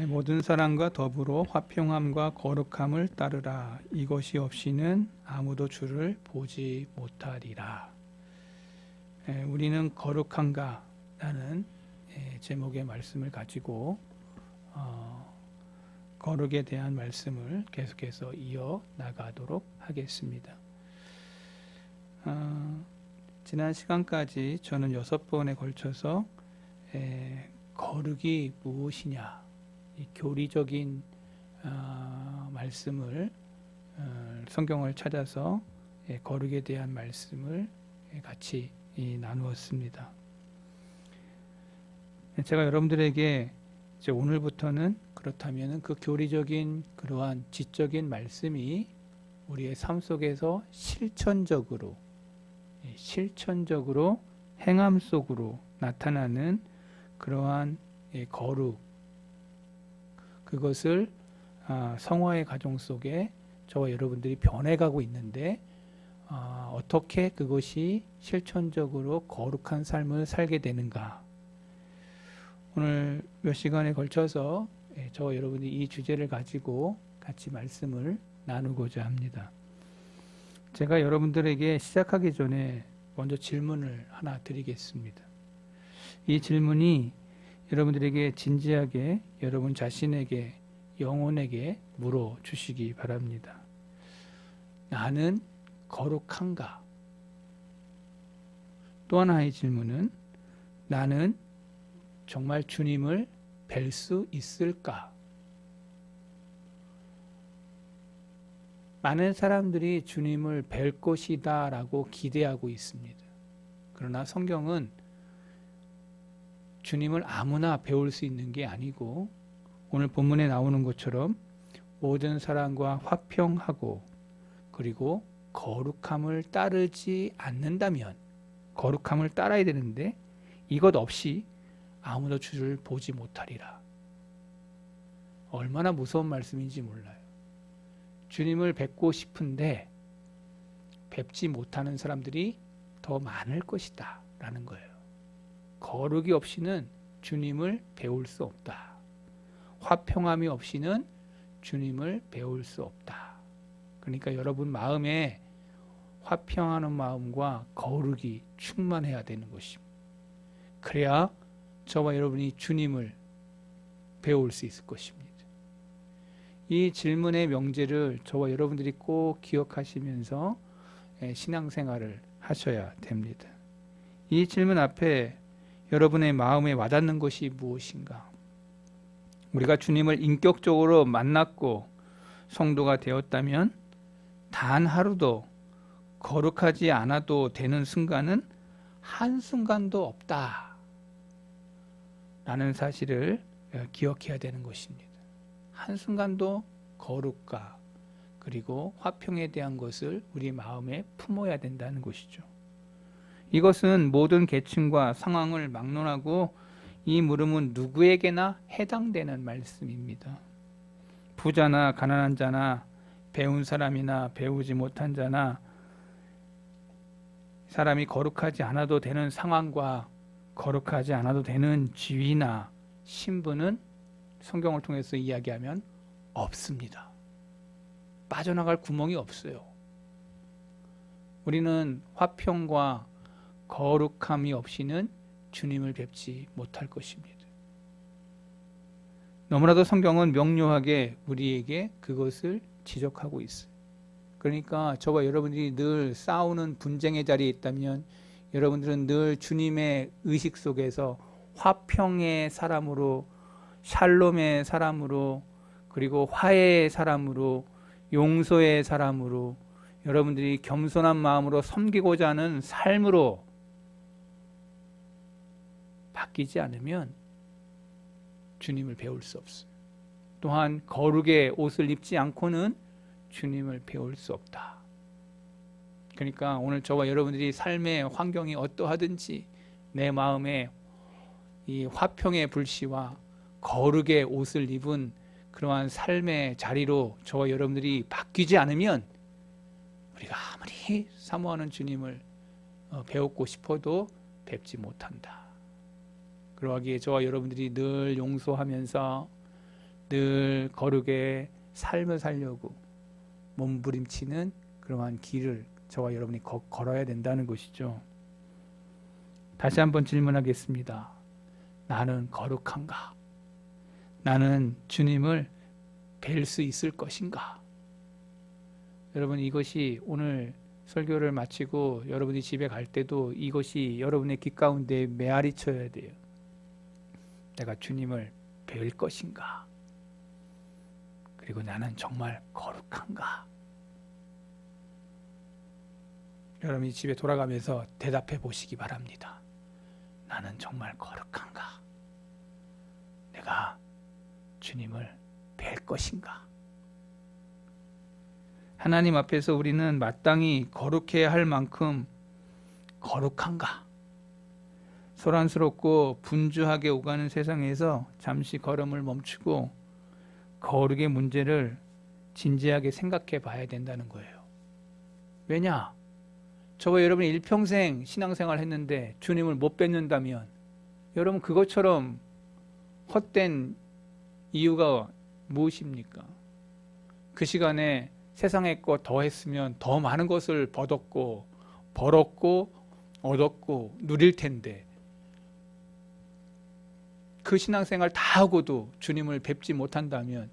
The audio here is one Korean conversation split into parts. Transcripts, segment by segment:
모든 사람과 더불어 화평함과 거룩함을 따르라. 이것이 없이는 아무도 주를 보지 못하리라. 우리는 거룩한가? 라는 제목의 말씀을 가지고 거룩에 대한 말씀을 계속해서 이어 나가도록 하겠습니다. 지난 시간까지 저는 6번에 걸쳐서 거룩이 무엇이냐, 이 교리적인 말씀을 성경을 찾아서 거룩에 대한 말씀을 같이 나누었습니다. 제가 여러분들에게 이제 오늘부터는 그렇다면 그 교리적인 그러한 지적인 말씀이 우리의 삶 속에서 실천적으로 행함 속으로 나타나는 그러한 거룩, 그것을 성화의 과정 속에 저와 여러분들이 변해가고 있는데 어떻게 그것이 실천적으로 거룩한 삶을 살게 되는가, 오늘 몇 시간에 걸쳐서 저와 여러분이 이 주제를 가지고 같이 말씀을 나누고자 합니다. 제가 여러분들에게 시작하기 전에 먼저 질문을 하나 드리겠습니다. 이 질문이 여러분들에게 진지하게 여러분 자신에게, 영혼에게 물어주시기 바랍니다. 나는 거룩한가? 또 하나의 질문은 나는 정말 주님을 뵐 수 있을까? 많은 사람들이 주님을 뵐 것이다 라고 기대하고 있습니다. 그러나 성경은 주님을 아무나 배울 수 있는 게 아니고, 오늘 본문에 나오는 것처럼 모든 사람과 화평하고 그리고 거룩함을 따르지 않는다면, 거룩함을 따라야 되는데 이것 없이 아무도 주를 보지 못하리라. 얼마나 무서운 말씀인지 몰라요. 주님을 뵙고 싶은데 뵙지 못하는 사람들이 더 많을 것이다 라는 거예요. 거룩이 없이는 주님을 배울 수 없다. 화평함이 없이는 주님을 배울 수 없다. 그러니까 여러분 마음에 화평하는 마음과 거룩이 충만해야 되는 것입니다. 그래야 저와 여러분이 주님을 배울 수 있을 것입니다. 이 질문의 명제를 저와 여러분들이 꼭 기억하시면서 신앙생활을 하셔야 됩니다. 이 질문 앞에 여러분의 마음에 와닿는 것이 무엇인가? 우리가 주님을 인격적으로 만났고 성도가 되었다면 단 하루도 거룩하지 않아도 되는 순간은 한순간도 없다 라는 사실을 기억해야 되는 것입니다. 한순간도 거룩과 그리고 화평에 대한 것을 우리 마음에 품어야 된다는 것이죠. 이것은 모든 계층과 상황을 막론하고 이 물음은 누구에게나 해당되는 말씀입니다. 부자나 가난한 자나 배운 사람이나 배우지 못한 자나 사람이 거룩하지 않아도 되는 상황과 거룩하지 않아도 되는 지위나 신분은 성경을 통해서 이야기하면 없습니다. 빠져나갈 구멍이 없어요. 우리는 화평과 거룩함이 없이는 주님을 뵙지 못할 것입니다. 너무나도 성경은 명료하게 우리에게 그것을 지적하고 있어요. 그러니까 저와 여러분들이 늘 싸우는 분쟁의 자리에 있다면 여러분들은 늘 주님의 의식 속에서 화평의 사람으로, 샬롬의 사람으로, 그리고 화해의 사람으로, 용서의 사람으로, 여러분들이 겸손한 마음으로 섬기고자 하는 삶으로 바뀌지 않으면 주님을 배울 수 없어요. 또한 거룩의 옷을 입지 않고는 주님을 배울 수 없다. 그러니까 오늘 저와 여러분들이 삶의 환경이 어떠하든지 내 마음에 이 화평의 불씨와 거룩의 옷을 입은 그러한 삶의 자리로 저와 여러분들이 바뀌지 않으면 우리가 아무리 사모하는 주님을 배우고 싶어도 뵙지 못한다. 그러하기에 저와 여러분들이 늘 용서하면서 늘 거룩의 삶을 살려고 몸부림치는 그러한 길을 저와 여러분이 걸어야 된다는 것이죠. 다시 한번 질문하겠습니다. 나는 거룩한가? 나는 주님을 뵐 수 있을 것인가? 여러분, 이것이 오늘 설교를 마치고 여러분이 집에 갈 때도 이것이 여러분의 귀 가운데 메아리 쳐야 돼요. 내가 주님을 뵐 것인가? 그리고 나는 정말 거룩한가? 여러분이 집에 돌아가면서 대답해 보시기 바랍니다. 나는 정말 거룩한가? 내가 주님을 뵐 것인가? 하나님 앞에서 우리는 마땅히 거룩해야 할 만큼 거룩한가? 소란스럽고 분주하게 오가는 세상에서 잠시 걸음을 멈추고 거룩의 문제를 진지하게 생각해 봐야 된다는 거예요. 왜냐? 저와 여러분이 일평생 신앙생활 했는데 주님을 못 뵙는다면 여러분 그것처럼 헛된 이유가 무엇입니까? 그 시간에 세상의 것 더 했으면 더 많은 것을 벌었고 얻었고 누릴 텐데 그 신앙생활 다 하고도 주님을 뵙지 못한다면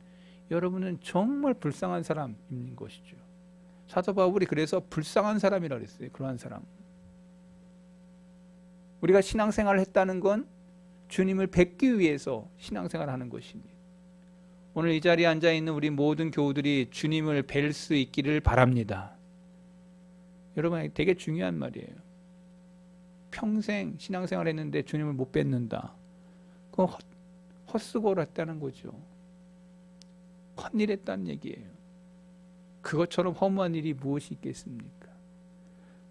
여러분은 정말 불쌍한 사람인 것이죠. 사도 바울이 그래서 불쌍한 사람이라고 그랬어요. 그러한 사람. 우리가 신앙생활을 했다는 건 주님을 뵙기 위해서 신앙생활을 하는 것입니다. 오늘 이 자리에 앉아있는 우리 모든 교우들이 주님을 뵐 수 있기를 바랍니다. 여러분, 되게 중요한 말이에요. 평생 신앙생활 했는데 주님을 못 뵙는다. 그건 헛수고를 했다는 거죠. 헛일 했다는 얘기예요. 그것처럼 허무한 일이 무엇이 있겠습니까?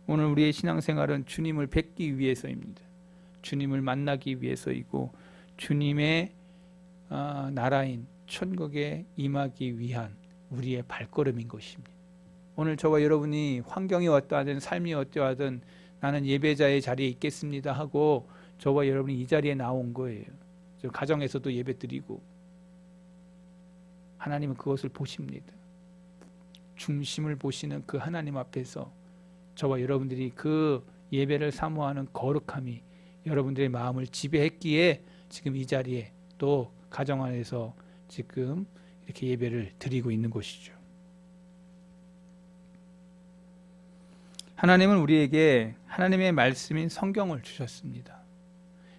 오늘 우리의 신앙생활은 주님을 뵙기 위해서입니다. 주님을 만나기 위해서이고 주님의 나라인 천국에 임하기 위한 우리의 발걸음인 것입니다. 오늘 저와 여러분이 환경이 어떠하든 삶이 어떠하든 나는 예배자의 자리에 있겠습니다 하고 저와 여러분이 이 자리에 나온 거예요. 가정에서도 예배 드리고 하나님은 그것을 보십니다. 중심을 보시는 그 하나님 앞에서 저와 여러분들이 그 예배를 사모하는 거룩함이 여러분들의 마음을 지배했기에 지금 이 자리에 또 가정 안에서 지금 이렇게 예배를 드리고 있는 것이죠. 하나님은 우리에게 하나님의 말씀인 성경을 주셨습니다.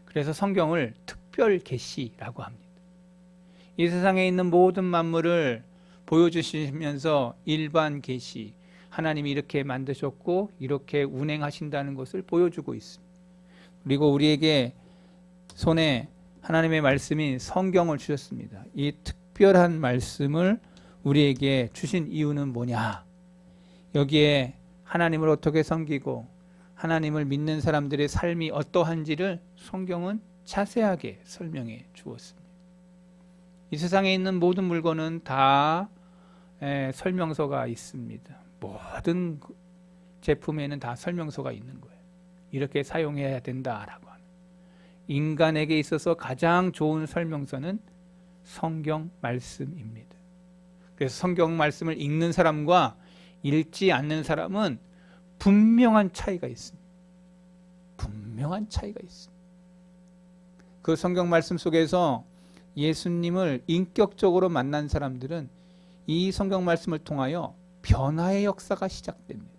그래서 성경을 특별 계시라고 합니다. 이 세상에 있는 모든 만물을 보여주시면서 일반 계시, 하나님이 이렇게 만드셨고 이렇게 운행하신다는 것을 보여주고 있습니다. 그리고 우리에게 손에 하나님의 말씀인 성경을 주셨습니다. 이 특별한 말씀을 우리에게 주신 이유는 뭐냐? 여기에 하나님을 어떻게 섬기고 하나님을 믿는 사람들의 삶이 어떠한지를 성경은 자세하게 설명해 주었습니다. 이 세상에 있는 모든 물건은 다 설명서가 있습니다. 모든 제품에는 다 설명서가 있는 거예요. 이렇게 사용해야 된다라고 하는. 인간에게 있어서 가장 좋은 설명서는 성경 말씀입니다. 그래서 성경 말씀을 읽는 사람과 읽지 않는 사람은 분명한 차이가 있습니다. 분명한 차이가 있습니다. 그 성경 말씀 속에서 예수님을 인격적으로 만난 사람들은 이 성경 말씀을 통하여 변화의 역사가 시작됩니다.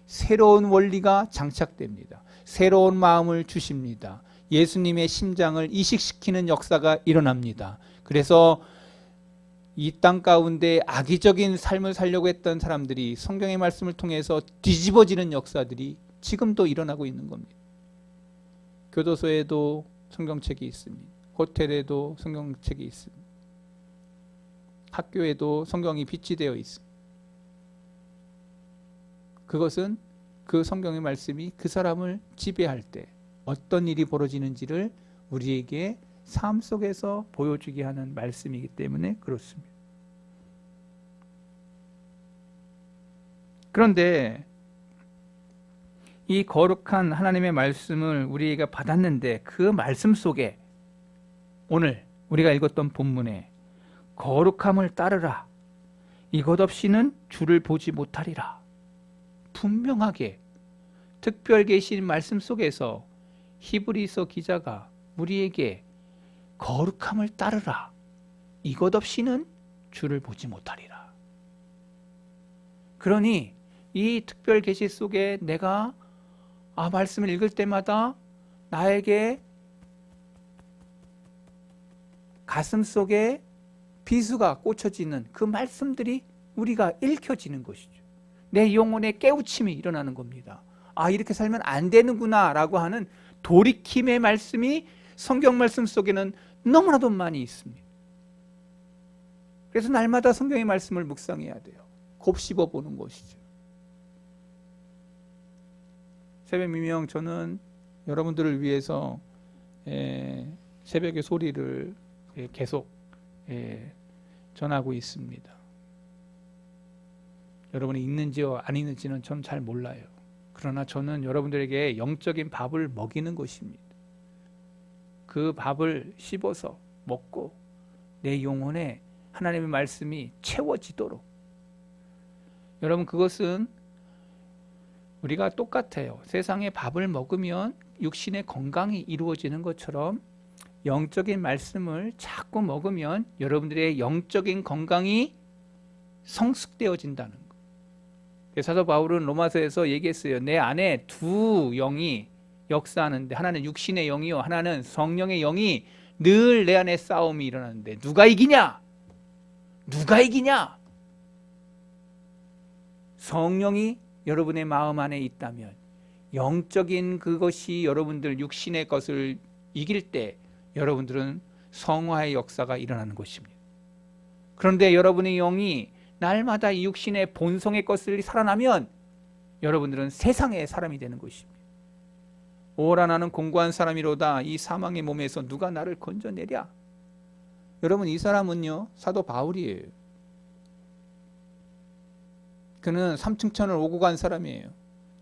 새로운 원리가 장착됩니다. 새로운 마음을 주십니다. 예수님의 심장을 이식시키는 역사가 일어납니다. 그래서 이 땅 가운데 악의적인 삶을 살려고 했던 사람들이 성경의 말씀을 통해서 뒤집어지는 역사들이 지금도 일어나고 있는 겁니다. 교도소에도 성경책이 있습니다. 호텔에도 성경책이 있습니다. 학교에도 성경이 비치되어 있습니다. 그것은 그 성경의 말씀이 그 사람을 지배할 때 어떤 일이 벌어지는지를 우리에게 삶 속에서 보여주게 하는 말씀이기 때문에 그렇습니다. 그런데 이 거룩한 하나님의 말씀을 우리가 받았는데 그 말씀 속에 오늘 우리가 읽었던 본문에 거룩함을 따르라. 이것 없이는 주를 보지 못하리라. 분명하게 특별 계신 말씀 속에서 히브리서 기자가 우리에게 거룩함을 따르라. 이것 없이는 주를 보지 못하리라. 그러니 이 특별 계시 속에 내가 말씀을 읽을 때마다 나에게 가슴 속에 비수가 꽂혀지는 그 말씀들이 우리가 읽혀지는 것이죠. 내 영혼에 깨우침이 일어나는 겁니다. 이렇게 살면 안 되는구나 라고 하는 돌이킴의 말씀이 성경 말씀 속에는 너무나도 많이 있습니다. 그래서 날마다 성경의 말씀을 묵상해야 돼요. 곱씹어 보는 것이죠. 새벽 미명 저는 여러분들을 위해서 새벽의 소리를 계속 전하고 있습니다. 여러분이 있는지요 안 있는지는 전 잘 몰라요. 그러나 저는 여러분들에게 영적인 밥을 먹이는 것입니다. 그 밥을 씹어서 먹고 내 영혼에 하나님의 말씀이 채워지도록. 여러분, 그것은 우리가 똑같아요. 세상에 밥을 먹으면 육신의 건강이 이루어지는 것처럼 영적인 말씀을 자꾸 먹으면 여러분들의 영적인 건강이 성숙되어진다는 것. 사도 바울은 로마서에서 얘기했어요. 내 안에 두 영이 역사하는데 하나는 육신의 영이요 하나는 성령의 영이 늘 내 안에 싸움이 일어나는데 누가 이기냐? 누가 이기냐? 성령이 여러분의 마음 안에 있다면 영적인 그것이 여러분들 육신의 것을 이길 때 여러분들은 성화의 역사가 일어나는 것입니다. 그런데 여러분의 영이 날마다 이 육신의 본성의 것을 살아나면 여러분들은 세상의 사람이 되는 것입니다. 오라 나는 공고한 사람이로다. 이 사망의 몸에서 누가 나를 건져내랴. 여러분, 이 사람은요 사도 바울이에요. 그는 삼층천을 오고 간 사람이에요.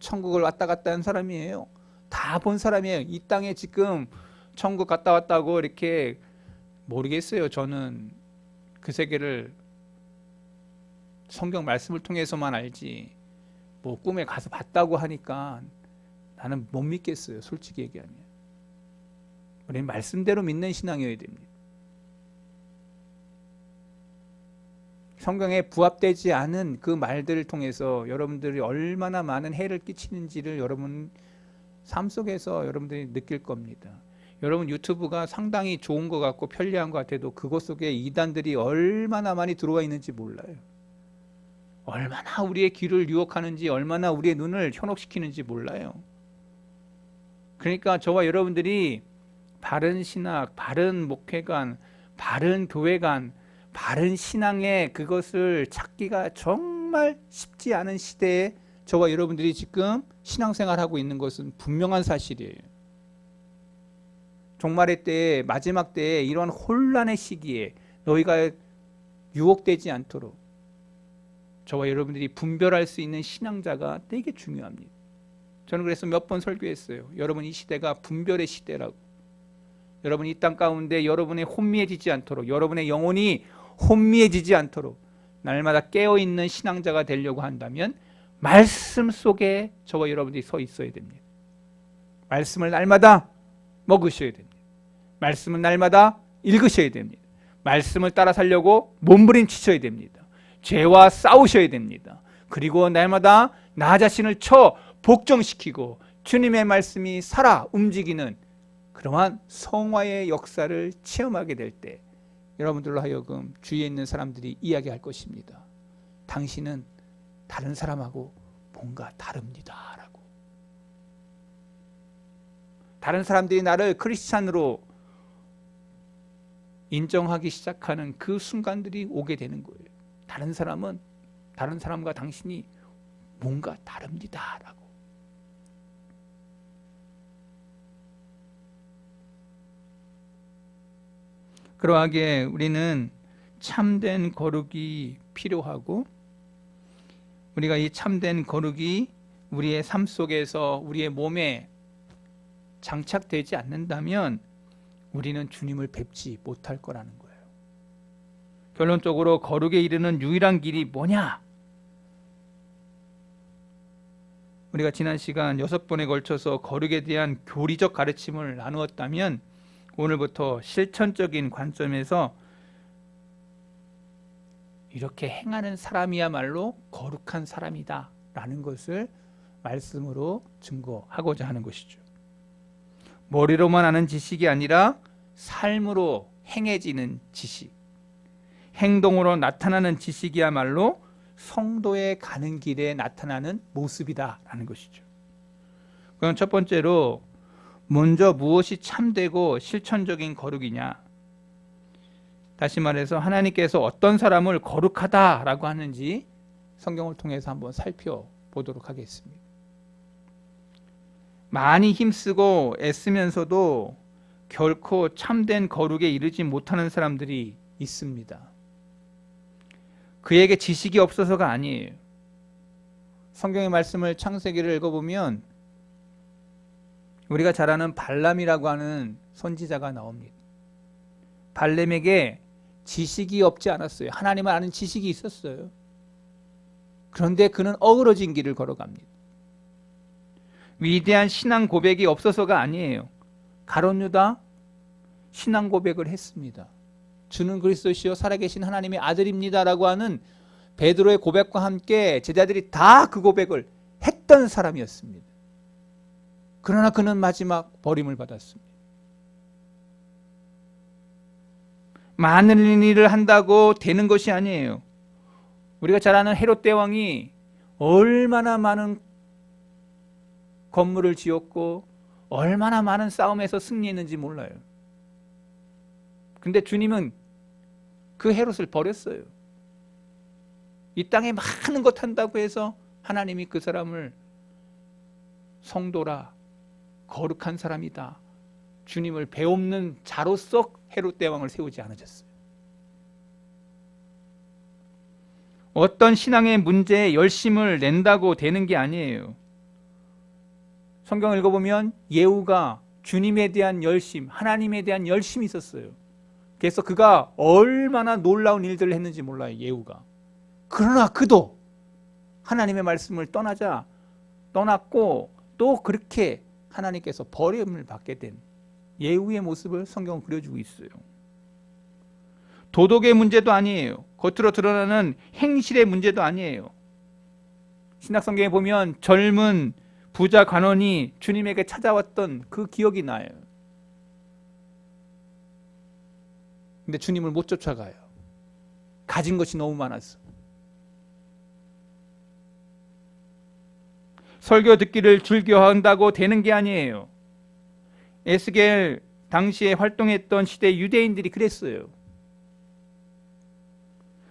천국을 왔다 갔다 한 사람이에요. 다 본 사람이에요. 이 땅에 지금 천국 갔다 왔다고 이렇게 모르겠어요. 저는 그 세계를 성경 말씀을 통해서만 알지 뭐 꿈에 가서 봤다고 하니까 나는 못 믿겠어요. 솔직히 얘기하면. 우리는 말씀대로 믿는 신앙이어야 됩니다. 성경에 부합되지 않은 그 말들을 통해서 여러분들이 얼마나 많은 해를 끼치는지를 여러분 삶 속에서 여러분들이 느낄 겁니다. 여러분 유튜브가 상당히 좋은 것 같고 편리한 것 같아도 그것 속에 이단들이 얼마나 많이 들어와 있는지 몰라요. 얼마나 우리의 귀를 유혹하는지, 얼마나 우리의 눈을 현혹시키는지 몰라요. 그러니까 저와 여러분들이 바른 신학, 바른 목회관, 바른 교회관, 바른 신앙의 그것을 찾기가 정말 쉽지 않은 시대에 저와 여러분들이 지금 신앙생활하고 있는 것은 분명한 사실이에요. 종말의 때에, 마지막 때에 이런 혼란의 시기에 너희가 유혹되지 않도록 저와 여러분들이 분별할 수 있는 신앙자가 되게 중요합니다. 저는 그래서 몇 번 설교했어요. 여러분, 이 시대가 분별의 시대라고. 여러분, 이 땅 가운데 여러분의 혼미해지지 않도록, 여러분의 영혼이 혼미해지지 않도록 날마다 깨어있는 신앙자가 되려고 한다면 말씀 속에 저와 여러분들이 서 있어야 됩니다. 말씀을 날마다 먹으셔야 됩니다. 말씀을 날마다 읽으셔야 됩니다. 말씀을 따라 살려고 몸부림치셔야 됩니다. 죄와 싸우셔야 됩니다. 그리고 날마다 나 자신을 복종시키고 주님의 말씀이 살아 움직이는 그러한 성화의 역사를 체험하게 될 때 여러분들로 하여금 주위에 있는 사람들이 이야기할 것입니다. 당신은 다른 사람하고 뭔가 다릅니다 라고. 다른 사람들이 나를 크리스찬으로 인정하기 시작하는 그 순간들이 오게 되는 거예요. 다른 사람과 당신이 뭔가 다릅니다 라고. 그러하게 우리는 참된 거룩이 필요하고, 우리가 이 참된 거룩이 우리의 삶 속에서 우리의 몸에 장착되지 않는다면 우리는 주님을 뵙지 못할 거라는 거예요. 결론적으로 거룩에 이르는 유일한 길이 뭐냐? 우리가 지난 시간 6번에 걸쳐서 거룩에 대한 교리적 가르침을 나누었다면 오늘부터 실천적인 관점에서 이렇게 행하는 사람이야말로 거룩한 사람이다 라는 것을 말씀으로 증거하고자 하는 것이죠. 머리로만 아는 지식이 아니라 삶으로 행해지는 지식, 행동으로 나타나는 지식이야말로 성도의 가는 길에 나타나는 모습이다 라는 것이죠. 그럼 첫 번째로 먼저 무엇이 참되고 실천적인 거룩이냐? 다시 말해서 하나님께서 어떤 사람을 거룩하다라고 하는지 성경을 통해서 한번 살펴보도록 하겠습니다. 많이 힘쓰고 애쓰면서도 결코 참된 거룩에 이르지 못하는 사람들이 있습니다. 그에게 지식이 없어서가 아니에요. 성경의 말씀을 창세기를 읽어보면 우리가 잘 아는 발람이라고 하는 선지자가 나옵니다. 발람에게 지식이 없지 않았어요. 하나님을 아는 지식이 있었어요. 그런데 그는 어그러진 길을 걸어갑니다. 위대한 신앙 고백이 없어서가 아니에요. 가룟 유다 신앙 고백을 했습니다. 주는 그리스도시요 살아계신 하나님의 아들입니다라고 하는 베드로의 고백과 함께 제자들이 다 그 고백을 했던 사람이었습니다. 그러나 그는 마지막 버림을 받았습니다. 많은 일을 한다고 되는 것이 아니에요. 우리가 잘 아는 헤롯 대왕이 얼마나 많은 건물을 지었고 얼마나 많은 싸움에서 승리했는지 몰라요. 근데 주님은 그 헤롯을 버렸어요. 이 땅에 많은 것 한다고 해서 하나님이 그 사람을 성도라 거룩한 사람이다, 주님을 배옵는 자로서 헤롯 대왕을 세우지 않으셨어요. 어떤 신앙의 문제에 열심을 낸다고 되는 게 아니에요. 성경을 읽어보면 예후가 주님에 대한 열심, 하나님에 대한 열심이 있었어요. 그래서 그가 얼마나 놀라운 일들을 했는지 몰라요, 예후가. 그러나 그도 하나님의 말씀을 떠났고 또 그렇게 하나님께서 버림을 받게 된 예후의 모습을 성경은 그려주고 있어요. 도덕의 문제도 아니에요. 겉으로 드러나는 행실의 문제도 아니에요. 신약성경에 보면 젊은 부자 관원이 주님에게 찾아왔던 그 기억이 나요. 근데 주님을 못 쫓아가요. 가진 것이 너무 많아서. 설교 듣기를 즐겨한다고 되는 게 아니에요. 에스겔 당시에 활동했던 시대 유대인들이 그랬어요.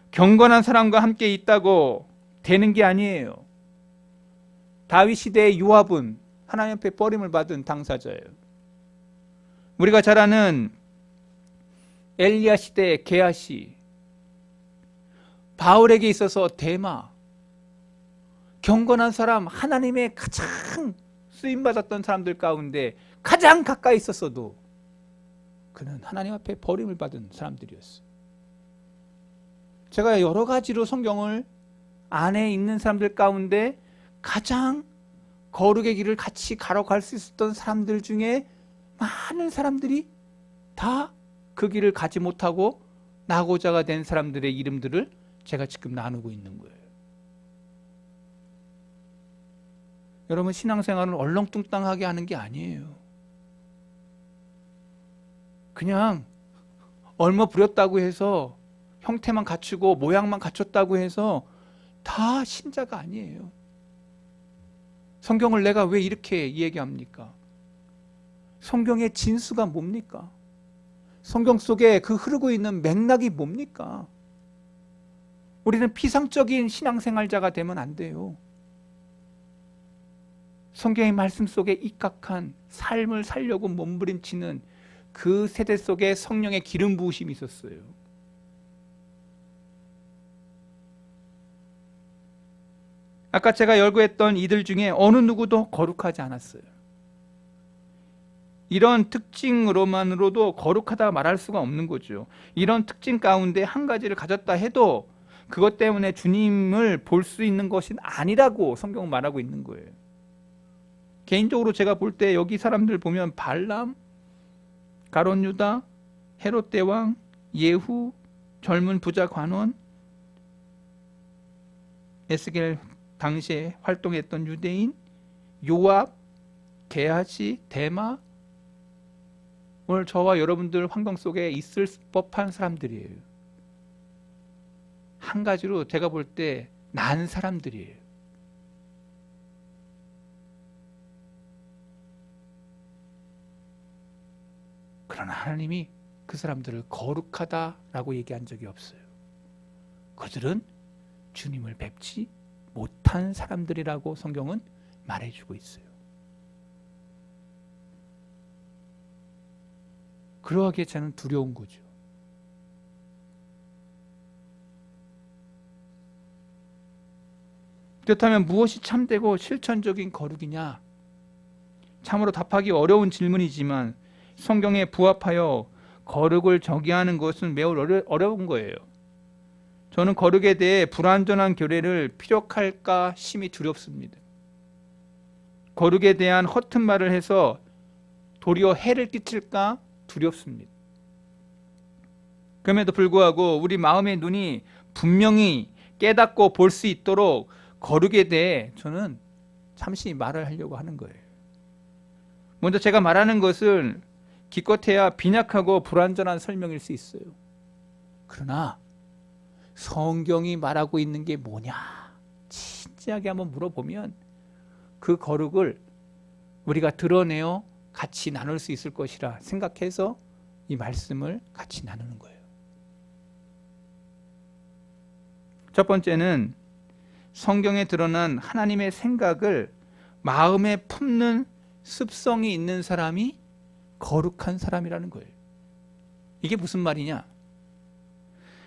경건한 사람과 함께 있다고 되는 게 아니에요. 다윗 시대의 요압은 하나님 앞에 버림을 받은 당사자예요. 우리가 잘 아는 엘리야 시대의 게하시, 바울에게 있어서 데마, 경건한 사람, 하나님의 가장 쓰임받았던 사람들 가운데 가장 가까이 있었어도 그는 하나님 앞에 버림을 받은 사람들이었어요. 제가 여러 가지로 성경을 안에 있는 사람들 가운데 가장 거룩의 길을 같이 걸어갈 수 있었던 사람들 중에 많은 사람들이 다 그 길을 가지 못하고 낙오자가 된 사람들의 이름들을 제가 지금 나누고 있는 거예요. 여러분, 신앙생활은 얼렁뚱땅하게 하는 게 아니에요. 그냥 얼마 부렸다고 해서 형태만 갖추고 모양만 갖췄다고 해서 다 신자가 아니에요. 성경을 내가 왜 이렇게 얘기합니까? 성경의 진수가 뭡니까? 성경 속에 그 흐르고 있는 맥락이 뭡니까? 우리는 피상적인 신앙생활자가 되면 안 돼요. 성경의 말씀 속에 입각한 삶을 살려고 몸부림치는 그 세대 속에 성령의 기름 부으심이 있었어요. 아까 제가 열거했던 이들 중에 어느 누구도 거룩하지 않았어요. 이런 특징으로만으로도 거룩하다 말할 수가 없는 거죠. 이런 특징 가운데 한 가지를 가졌다 해도 그것 때문에 주님을 볼 수 있는 것이 아니라고 성경은 말하고 있는 거예요. 개인적으로 제가 볼 때 여기 사람들 보면 발람, 가론 유다, 헤롯 대왕, 예후, 젊은 부자 관원, 에스겔 당시에 활동했던 유대인, 요압, 게하시, 데마, 오늘 저와 여러분들 환경 속에 있을 법한 사람들이에요. 한 가지로 제가 볼 때 난 사람들이에요. 그러나 하나님이 그 사람들을 거룩하다라고 얘기한 적이 없어요. 그들은 주님을 뵙지 못한 사람들이라고 성경은 말해주고 있어요. 그러하기에 저는 두려운 거죠. 그렇다면 무엇이 참되고 실천적인 거룩이냐? 참으로 답하기 어려운 질문이지만 성경에 부합하여 거룩을 정의하는 것은 매우 어려운 거예요. 저는 거룩에 대해 불완전한 교례를 피력할까 심히 두렵습니다. 거룩에 대한 허튼 말을 해서 도리어 해를 끼칠까 두렵습니다. 그럼에도 불구하고 우리 마음의 눈이 분명히 깨닫고 볼 수 있도록 거룩에 대해 저는 잠시 말을 하려고 하는 거예요. 먼저 제가 말하는 것은 기껏해야 빈약하고 불완전한 설명일 수 있어요. 그러나 성경이 말하고 있는 게 뭐냐? 진지하게 한번 물어보면 그 거룩을 우리가 드러내어 같이 나눌 수 있을 것이라 생각해서 이 말씀을 같이 나누는 거예요. 첫 번째는 성경에 드러난 하나님의 생각을 마음에 품는 습성이 있는 사람이 거룩한 사람이라는 거예요. 이게 무슨 말이냐?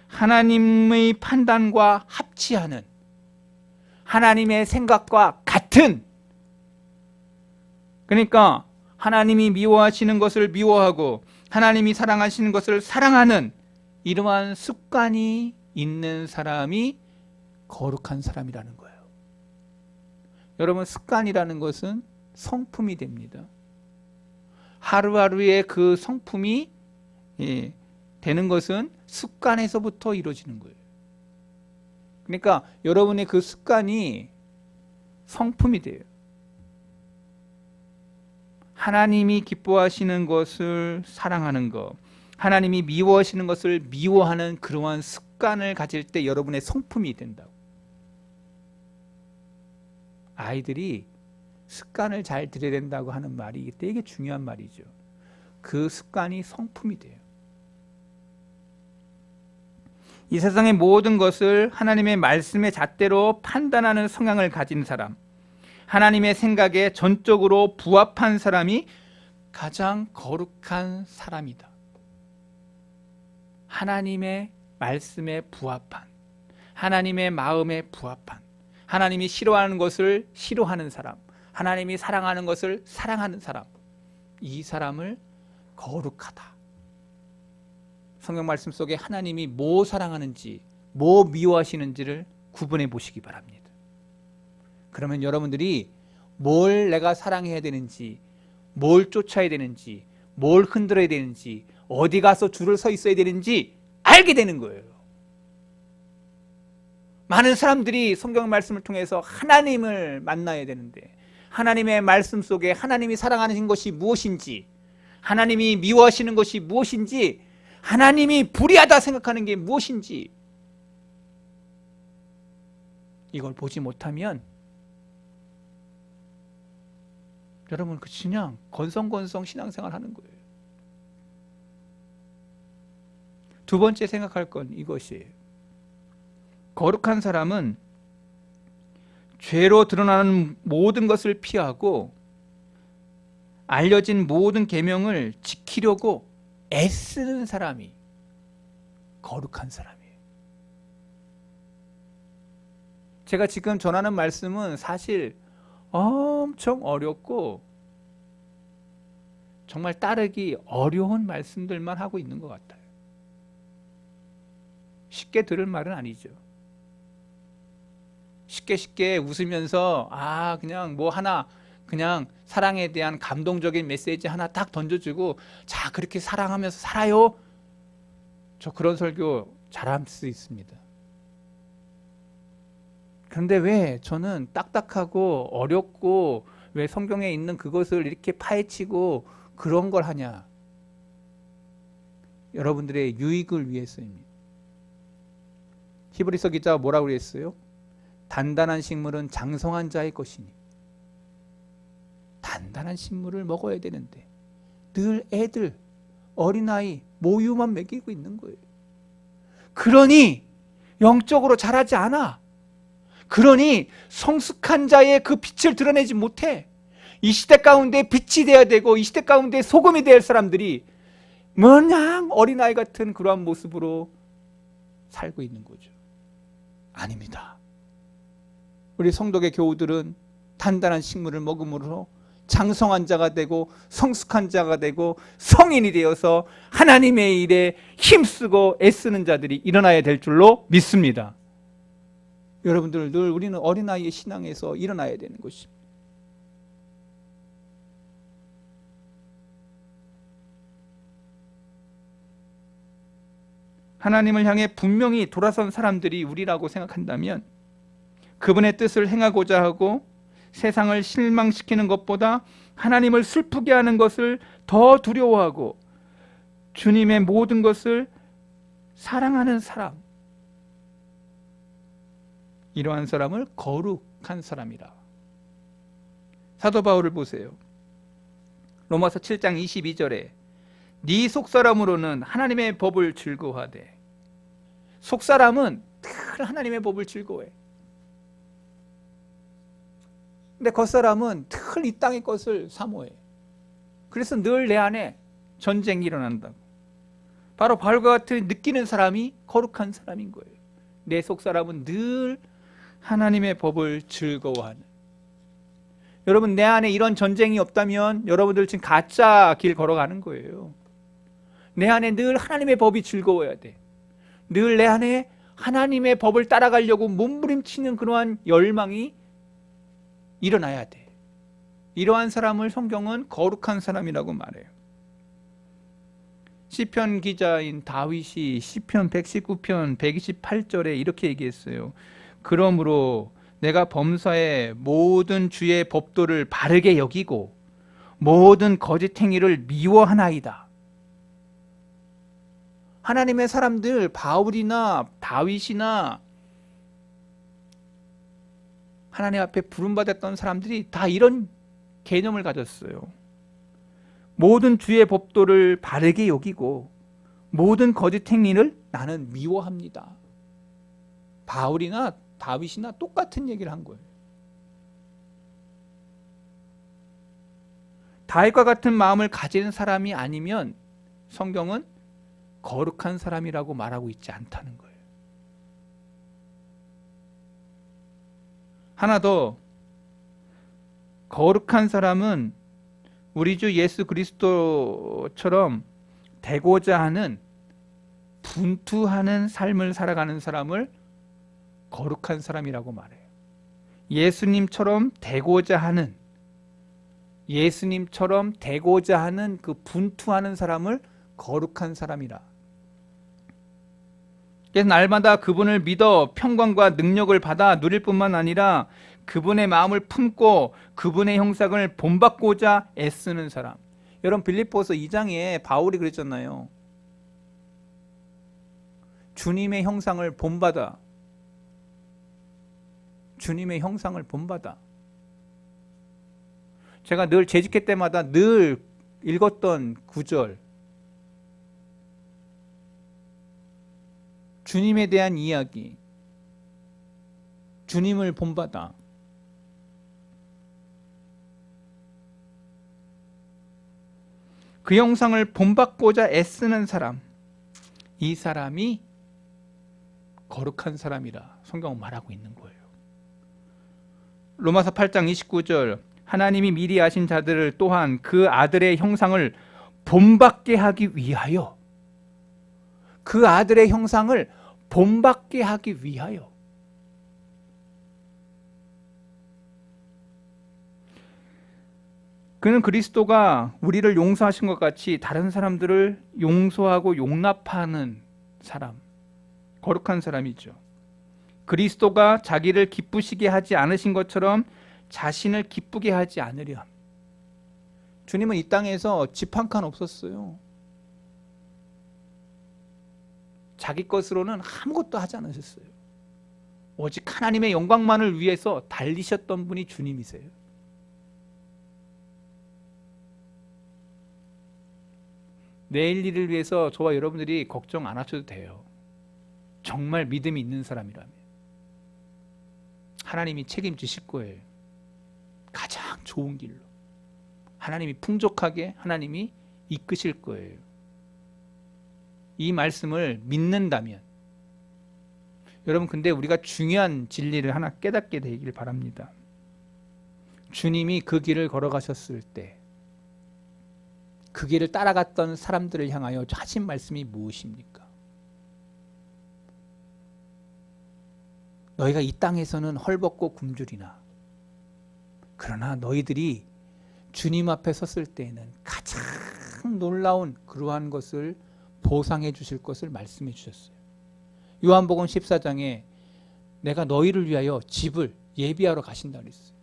하나님의 판단과 합치하는, 하나님의 생각과 같은, 그러니까 하나님이 미워하시는 것을 미워하고 하나님이 사랑하시는 것을 사랑하는 이러한 습관이 있는 사람이 거룩한 사람이라는 거예요. 여러분, 습관이라는 것은 성품이 됩니다. 하루하루의 그 성품이 되는 것은 습관에서부터 이루어지는 거예요. 그러니까 여러분의 그 습관이 성품이 돼요. 하나님이 기뻐하시는 것을 사랑하는 것, 하나님이 미워하시는 것을 미워하는 그러한 습관을 가질 때 여러분의 성품이 된다고. 아이들이 습관을 잘 들여야 된다고 하는 말이 되게 중요한 말이죠. 그 습관이 성품이 돼요. 이 세상의 모든 것을 하나님의 말씀의 잣대로 판단하는 성향을 가진 사람, 하나님의 생각에 전적으로 부합한 사람이 가장 거룩한 사람이다. 하나님의 말씀에 부합한, 하나님의 마음에 부합한, 하나님이 싫어하는 것을 싫어하는 사람, 하나님이 사랑하는 것을 사랑하는 사람, 이 사람을 거룩하다. 성경 말씀 속에 하나님이 뭐 사랑하는지, 뭐 미워하시는지를 구분해 보시기 바랍니다. 그러면 여러분들이 뭘 내가 사랑해야 되는지, 뭘 쫓아야 되는지, 뭘 흔들어야 되는지, 어디 가서 줄을 서 있어야 되는지 알게 되는 거예요. 많은 사람들이 성경 말씀을 통해서 하나님을 만나야 되는데 하나님의 말씀 속에 하나님이 사랑하는 것이 무엇인지, 하나님이 미워하시는 것이 무엇인지, 하나님이 불의하다 생각하는 게 무엇인지 이걸 보지 못하면 여러분 그냥 건성건성 신앙생활 하는 거예요. 두 번째 생각할 건 이것이에요. 거룩한 사람은 죄로 드러나는 모든 것을 피하고 알려진 모든 계명을 지키려고 애쓰는 사람이 거룩한 사람이에요. 제가 지금 전하는 말씀은 사실 엄청 어렵고 정말 따르기 어려운 말씀들만 하고 있는 것 같아요. 쉽게 들을 말은 아니죠. 쉽게 웃으면서 그냥 뭐 하나, 그냥 사랑에 대한 감동적인 메시지 하나 딱 던져주고, 자, 그렇게 사랑하면서 살아요. 저 그런 설교 잘할 수 있습니다. 그런데 왜 저는 딱딱하고 어렵고 왜 성경에 있는 그것을 이렇게 파헤치고 그런 걸 하냐? 여러분들의 유익을 위해서입니다. 히브리서 기자가 뭐라고 그랬어요? 단단한 식물은 장성한 자의 것이니. 단단한 식물을 먹어야 되는데 늘 애들, 어린아이, 모유만 먹이고 있는 거예요. 그러니 영적으로 자라지 않아. 그러니 성숙한 자의 그 빛을 드러내지 못해. 이 시대 가운데 빛이 되어야 되고 이 시대 가운데 소금이 될 사람들이 마냥 어린아이 같은 그러한 모습으로 살고 있는 거죠. 아닙니다. 우리 성도의 교우들은 단단한 식물을 먹음으로 장성한 자가 되고 성숙한 자가 되고 성인이 되어서 하나님의 일에 힘쓰고 애쓰는 자들이 일어나야 될 줄로 믿습니다. 여러분들, 늘 우리는 어린아이의 신앙에서 일어나야 되는 것입니다. 하나님을 향해 분명히 돌아선 사람들이 우리라고 생각한다면 그분의 뜻을 행하고자 하고 세상을 실망시키는 것보다 하나님을 슬프게 하는 것을 더 두려워하고 주님의 모든 것을 사랑하는 사람, 이러한 사람을 거룩한 사람이라. 사도 바울을 보세요. 로마서 7장 22절에 네 속사람으로는 하나님의 법을 즐거워하되. 속사람은 늘 하나님의 법을 즐거워해. 근데 겉사람은 늘 이 땅의 것을 사모해. 그래서 늘 내 안에 전쟁이 일어난다고. 바로 바울과 같은 느끼는 사람이 거룩한 사람인 거예요. 내 속사람은 늘 하나님의 법을 즐거워하는. 여러분, 내 안에 이런 전쟁이 없다면 여러분들 지금 가짜 길 걸어가는 거예요. 내 안에 늘 하나님의 법이 즐거워야 돼. 늘 내 안에 하나님의 법을 따라가려고 몸부림치는 그러한 열망이 일어나야 돼. 이러한 사람을 성경은 거룩한 사람이라고 말해요. 시편 기자인 다윗이 시편 119편 128절에 이렇게 얘기했어요. 그러므로 내가 범사의 모든 주의 법도를 바르게 여기고 모든 거짓 행위를 미워하나이다. 하나님의 사람들, 바울이나 다윗이나 하나님 앞에 부름받았던 사람들이 다 이런 개념을 가졌어요. 모든 주의 법도를 바르게 여기고 모든 거짓 행위를 나는 미워합니다. 바울이나 다윗이나 똑같은 얘기를 한 거예요. 다윗과 같은 마음을 가진 사람이 아니면 성경은 거룩한 사람이라고 말하고 있지 않다는 거예요. 하나 더, 거룩한 사람은 우리 주 예수 그리스도처럼 되고자 하는, 분투하는 삶을 살아가는 사람을 거룩한 사람이라고 말해요. 예수님처럼 되고자 하는, 예수님처럼 되고자 하는 그 분투하는 사람을 거룩한 사람이라. 그래서 날마다 그분을 믿어 평강과 능력을 받아 누릴 뿐만 아니라 그분의 마음을 품고 그분의 형상을 본받고자 애쓰는 사람. 여러분, 빌립보서 2장에 바울이 그랬잖아요. 주님의 형상을 본받아. 주님의 형상을 본받아. 제가 늘 재직회 때마다 늘 읽었던 구절, 주님에 대한 이야기, 주님을 본받아. 그 형상을 본받고자 애쓰는 사람, 이 사람이 거룩한 사람이라 성경은 말하고 있는 거예요. 로마서 8장 29절, 하나님이 미리 아신 자들을 또한 그 아들의 형상을 본받게 하기 위하여, 그 아들의 형상을 본받게 하기 위하여. 그는 그리스도가 우리를 용서하신 것 같이 다른 사람들을 용서하고 용납하는 사람, 거룩한 사람이죠. 그리스도가 자기를 기쁘시게 하지 않으신 것처럼 자신을 기쁘게 하지 않으려. 주님은 이 땅에서 집 한 칸 없었어요. 자기 것으로는 아무것도 하지 않으셨어요. 오직 하나님의 영광만을 위해서 달리셨던 분이 주님이세요. 내일 일을 위해서 저와 여러분들이 걱정 안 하셔도 돼요. 정말 믿음이 있는 사람이라면 하나님이 책임지실 거예요. 가장 좋은 길로 하나님이 풍족하게 하나님이 이끄실 거예요. 이 말씀을 믿는다면. 여러분, 근데 우리가 중요한 진리를 하나 깨닫게 되길 바랍니다. 주님이 그 길을 걸어가셨을 때 그 길을 따라갔던 사람들을 향하여 하신 말씀이 무엇입니까? 너희가 이 땅에서는 헐벗고 굶주리나 그러나 너희들이 주님 앞에 섰을 때에는 가장 놀라운 그러한 것을 보상해 주실 것을 말씀해 주셨어요. 요한복음 14장에 내가 너희를 위하여 집을 예비하러 가신다 그랬어요.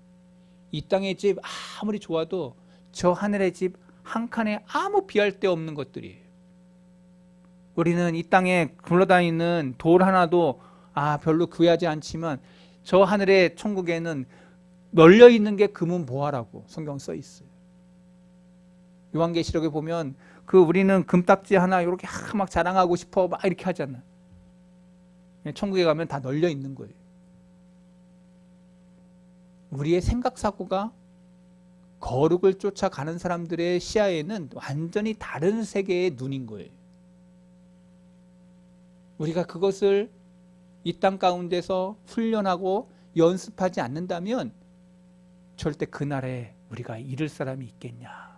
이 땅의 집 아무리 좋아도 저 하늘의 집 한 칸에 아무 비할 데 없는 것들이에요. 우리는 이 땅에 굴러다니는 돌 하나도 별로 귀하지 않지만 저 하늘의 천국에는 널려 있는 게 금은 보화라고 성경 써 있어요. 요한계시록에 보면 우리는 금딱지 하나 이렇게 막 자랑하고 싶어 막 이렇게 하잖아. 천국에 가면 다 널려 있는 거예요. 우리의 생각 사고가 거룩을 쫓아가는 사람들의 시야에는 완전히 다른 세계의 눈인 거예요. 우리가 그것을 이 땅 가운데서 훈련하고 연습하지 않는다면 절대 그날에 우리가 잃을 사람이 있겠냐.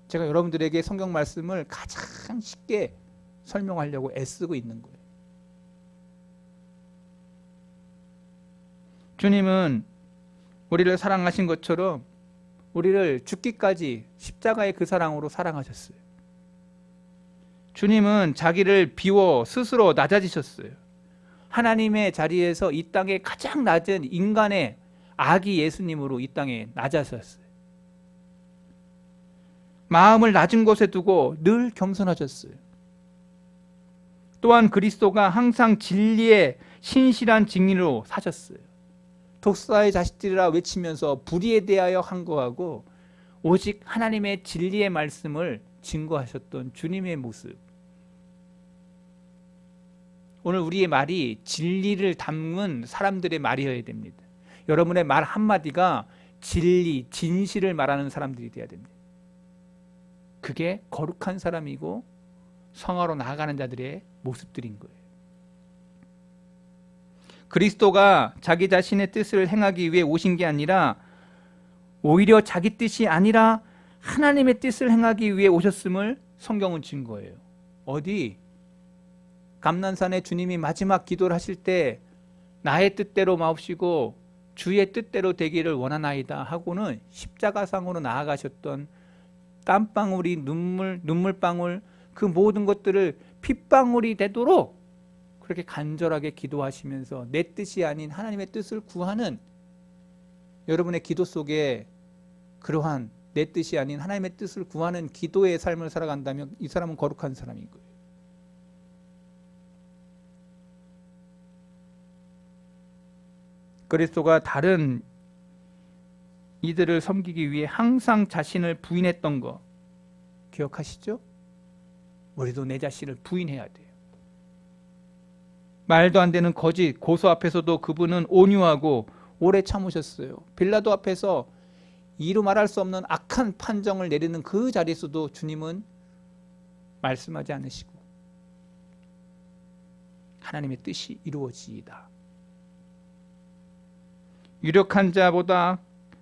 제가 여러분들에게 성경 말씀을 가장 쉽게 설명하려고 애쓰고 있는 거예요. 주님은 우리를 사랑하신 것처럼 우리를 죽기까지 십자가의 그 사랑으로 사랑하셨어요. 주님은 자기를 비워 스스로 낮아지셨어요. 하나님의 자리에서 이 땅의 가장 낮은 인간의 아기 예수님으로 이 땅에 낮아졌어요. 마음을 낮은 곳에 두고 늘 겸손하셨어요. 또한 그리스도가 항상 진리의 신실한 증인으로 사셨어요. 독사의 자식들이라 외치면서 불의에 대하여 항거하고 오직 하나님의 진리의 말씀을 증거하셨던 주님의 모습. 오늘 우리의 말이 진리를 담은 사람들의 말이어야 됩니다. 여러분의 말 한마디가 진리, 진실을 말하는 사람들이 되어야 됩니다. 그게 거룩한 사람이고 성화로 나아가는 자들의 모습들인 거예요. 그리스도가 자기 자신의 뜻을 행하기 위해 오신 게 아니라 오히려 자기 뜻이 아니라 하나님의 뜻을 행하기 위해 오셨음을 성경은 증거해요. 어디? 감난산에 주님이 마지막 기도를 하실 때 나의 뜻대로 마옵시고 주의 뜻대로 되기를 원하나이다 하고는 십자가상으로 나아가셨던 땀방울이 눈물방울 그 모든 것들을 핏방울이 되도록 그렇게 간절하게 기도하시면서 내 뜻이 아닌 하나님의 뜻을 구하는 여러분의 기도 속에 그러한 내 뜻이 아닌 하나님의 뜻을 구하는 기도의 삶을 살아간다면 이 사람은 거룩한 사람인 거예요. 그리스도가 다른 이들을 섬기기 위해 항상 자신을 부인했던 거 기억하시죠? 우리도 내 자신을 부인해야 돼요. 말도 안 되는 거짓 고소 앞에서도 그분은 온유하고 오래 참으셨어요. 빌라도 앞에서 이루 말할 수 없는 악한 판정을 내리는 그 자리에서도 주님은 말씀하지 않으시고 하나님의 뜻이 이루어지이다. 유력한 자보다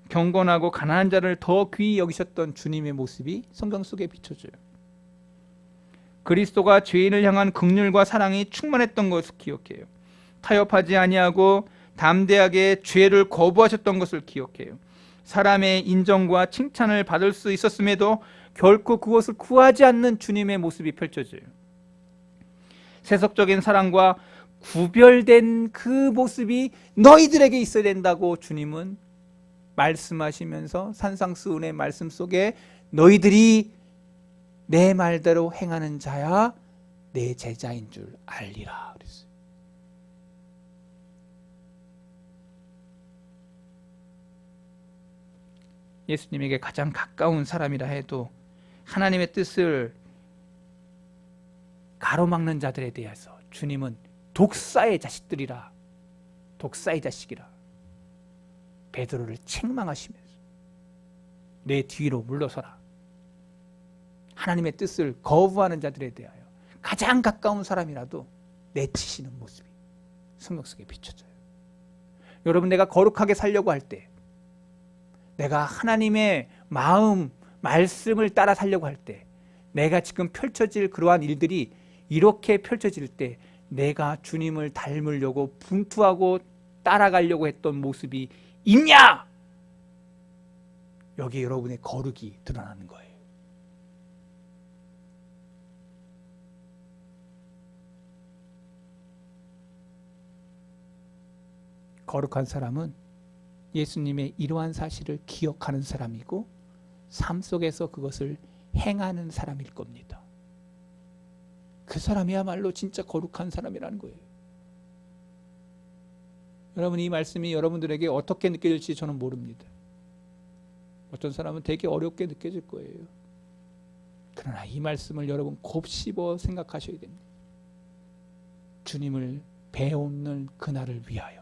경건하고 가난한 자를 더 귀히 여기셨던 주님의 모습이 성경 속에 비춰져요. 그리스도가 죄인을 향한 긍휼과 사랑이 충만했던 것을 기억해요. 타협하지 아니하고 담대하게 죄를 거부하셨던 것을 기억해요. 사람의 인정과 칭찬을 받을 수 있었음에도 결코 그것을 구하지 않는 주님의 모습이 펼쳐져요. 세속적인 사랑과 구별된 그 모습이 너희들에게 있어야 된다고 주님은 말씀하시면서 산상수훈의 말씀 속에 너희들이 내 말대로 행하는 자야 내 제자인 줄 알리라 그랬어요. 예수님에게 가장 가까운 사람이라 해도 하나님의 뜻을 가로막는 자들에 대해서 주님은 독사의 자식들이라, 독사의 자식이라 베드로를 책망하시면서 내 뒤로 물러서라. 하나님의 뜻을 거부하는 자들에 대하여 가장 가까운 사람이라도 내치시는 모습이 성경 속에 비춰져요. 여러분, 내가 거룩하게 살려고 할 때, 내가 하나님의 마음, 말씀을 따라 살려고 할 때, 내가 지금 펼쳐질 그러한 일들이 이렇게 펼쳐질 때 내가 주님을 닮으려고 분투하고 따라가려고 했던 모습이 있냐? 여기 여러분의 거룩이 드러나는 거예요. 거룩한 사람은 예수님의 이러한 사실을 기억하는 사람이고 삶 속에서 그것을 행하는 사람일 겁니다. 그 사람이야말로 진짜 거룩한 사람이라는 거예요. 여러분, 이 말씀이 여러분들에게 어떻게 느껴질지 저는 모릅니다. 어떤 사람은 되게 어렵게 느껴질 거예요. 그러나 이 말씀을 여러분 곱씹어 생각하셔야 됩니다. 주님을 배우는 그날을 위하여.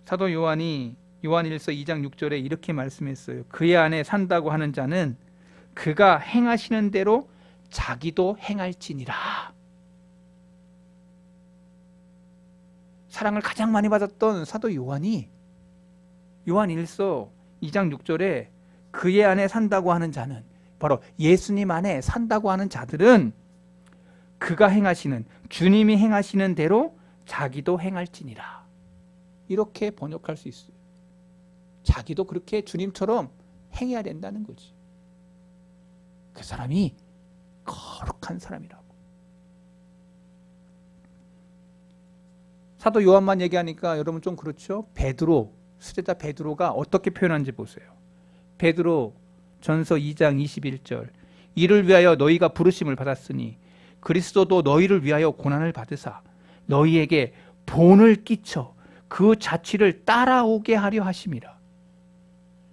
사도 요한이 요한일서 2장 6절에 이렇게 말씀했어요. 그의 안에 산다고 하는 자는 그가 행하시는 대로 자기도 행할지니라. 사랑을 가장 많이 받았던 사도 요한이 요한일서 2장 6절에 그의 안에 산다고 하는 자는, 바로 예수님 안에 산다고 하는 자들은 그가 행하시는, 주님이 행하시는 대로 자기도 행할지니라. 이렇게 번역할 수 있어요. 자기도 그렇게 주님처럼 행해야 된다는 거지. 그 사람이 거룩한 사람이라고. 사도 요한만 얘기하니까 여러분 좀 그렇죠? 베드로, 수제자 베드로가 어떻게 표현하는지 보세요. 베드로 전서 2장 21절, 이를 위하여 너희가 부르심을 받았으니 그리스도도 너희를 위하여 고난을 받으사 너희에게 본을 끼쳐 그 자취를 따라오게 하려 하심이라.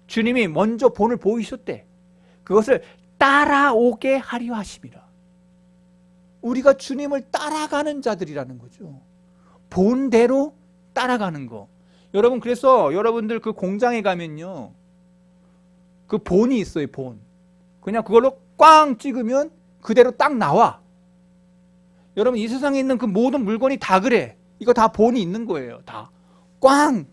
주님이 먼저 본을 보이셨대. 그것을 따라오게 하려 하심이라. 우리가 주님을 따라가는 자들이라는 거죠. 본대로 따라가는 거. 여러분, 그래서 여러분들 그 공장에 가면요, 그 본이 있어요. 본. 그냥 그걸로 꽝 찍으면 그대로 딱 나와. 여러분, 이 세상에 있는 그 모든 물건이 다 그래. 이거 다 본이 있는 거예요. 다 꽝,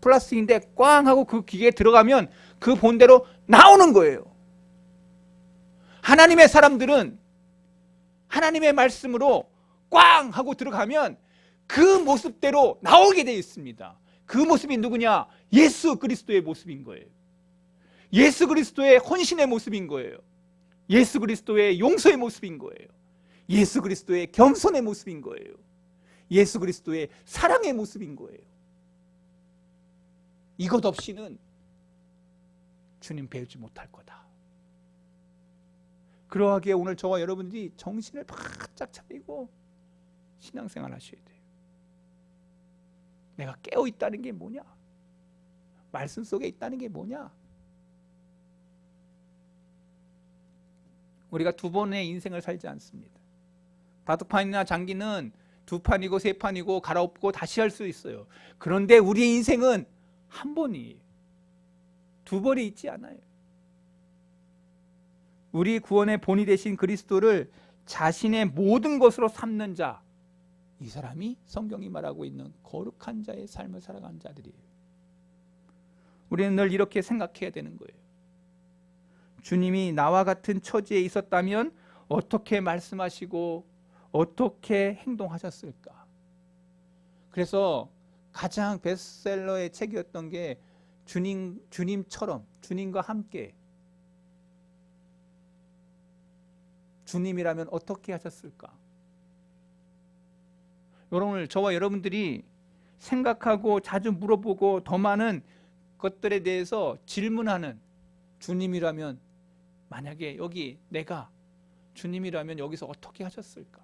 플라스틱인데 꽝 하고 그 기계에 들어가면 그 본대로 나오는 거예요. 하나님의 사람들은 하나님의 말씀으로 꽝 하고 들어가면 그 모습대로 나오게 되어 있습니다. 그 모습이 누구냐? 예수 그리스도의 모습인 거예요. 예수 그리스도의 헌신의 모습인 거예요. 예수 그리스도의 용서의 모습인 거예요. 예수 그리스도의 겸손의 모습인 거예요. 예수 그리스도의 사랑의 모습인 거예요. 이것 없이는 주님 배우지 못할 거다. 그러하기에 오늘 저와 여러분들이 정신을 바짝 차리고 신앙생활 하셔야 돼요. 내가 깨어 있다는 게 뭐냐? 말씀 속에 있다는 게 뭐냐? 우리가 두 번의 인생을 살지 않습니다. 바둑판이나 장기는 두 판이고 세 판이고 갈아엎고 다시 할 수 있어요. 그런데 우리의 인생은 한 번이에요. 두 번이 있지 않아요. 우리 구원의 본이 되신 그리스도를 자신의 모든 것으로 삼는 자, 이 사람이 성경이 말하고 있는 거룩한 자의 삶을 살아가는 자들이에요. 우리는 늘 이렇게 생각해야 되는 거예요. 주님이 나와 같은 처지에 있었다면 어떻게 말씀하시고 어떻게 행동하셨을까? 그래서 가장 베스트셀러의 책이었던 게 주님처럼, 주님과 함께, 주님이라면 어떻게 하셨을까? 여러분, 저와 여러분들이 생각하고 자주 물어보고 더 많은 것들에 대해서 질문하는, 주님이라면, 만약에 여기 내가 주님이라면 여기서 어떻게 하셨을까?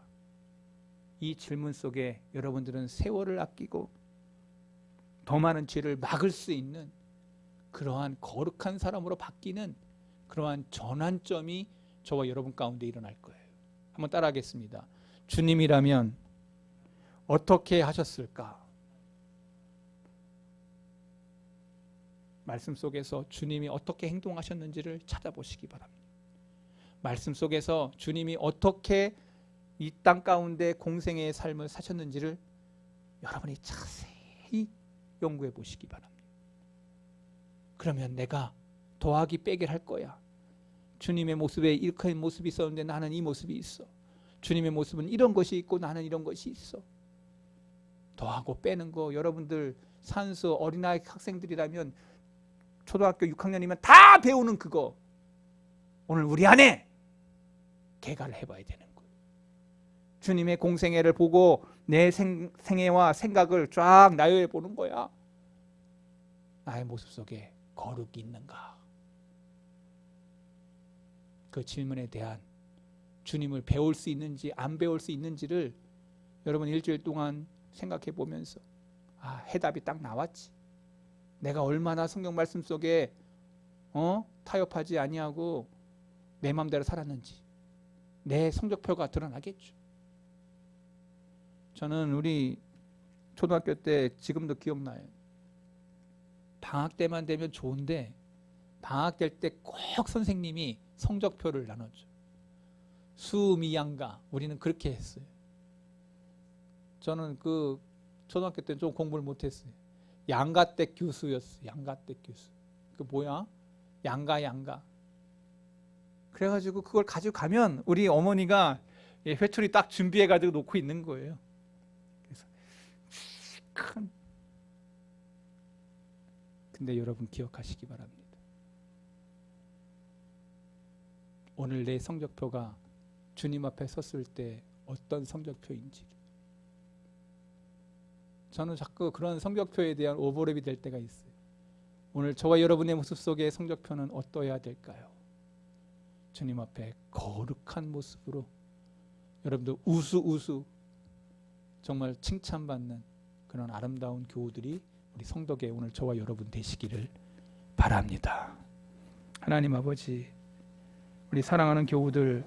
이 질문 속에 여러분들은 세월을 아끼고 더 많은 죄를 막을 수 있는 그러한 거룩한 사람으로 바뀌는 그러한 전환점이 저와 여러분 가운데 일어날 거예요. 한번 따라하겠습니다. 주님이라면 어떻게 하셨을까? 말씀 속에서 주님이 어떻게 행동하셨는지를 찾아보시기 바랍니다. 말씀 속에서 주님이 어떻게 이 땅 가운데 공생애의 삶을 사셨는지를 여러분이 자세히 연구해 보시기 바랍니다. 그러면 내가 더하기 빼기를 할 거야. 주님의 모습에 이렇게 모습이 있었는데 나는 이 모습이 있어. 주님의 모습은 이런 것이 있고 나는 이런 것이 있어. 더하고 빼는 거, 여러분들 산수 어린아이 학생들이라면 초등학교 6학년이면 다 배우는 그거 오늘 우리 안에 개가를 해봐야 되는 거예요. 주님의 공생애를 보고 내 생애와 생각을 쫙 나열해 보는 거야. 나의 모습 속에 거룩이 있는가? 그 질문에 대한 주님을 배울 수 있는지 안 배울 수 있는지를 여러분 일주일 동안 생각해 보면서 해답이 딱 나왔지. 내가 얼마나 성경 말씀 속에 타협하지 아니하고 내 마음대로 살았는지 내 성적표가 드러나겠죠. 저는 우리 초등학교 때 지금도 기억나요. 방학 때만 되면 좋은데 방학 될 때 꼭 선생님이 성적표를 나눠줘. 수미양가 우리는 그렇게 했어요. 저는 그 초등학교 때 좀 공부를 못했어요. 양가댁 교수였어요. 양가댁 교수. 그 뭐야? 양가. 그래가지고 그걸 가지고 가면 우리 어머니가 회초리 딱 준비해가지고 놓고 있는 거예요. 그래서 큰. 근데 여러분 기억하시기 바랍니다. 오늘 내 성적표가 주님 앞에 섰을 때 어떤 성적표인지. 저는 자꾸 그런 성적표에 대한 오버랩이 될 때가 있어요. 오늘 저와 여러분의 모습 속의 성적표는 어떠해야 될까요? 주님 앞에 거룩한 모습으로 여러분들 우수우수 정말 칭찬받는 그런 아름다운 교우들이 우리 성덕에 오늘 저와 여러분 되시기를 바랍니다. 하나님 아버지, 우리 사랑하는 교우들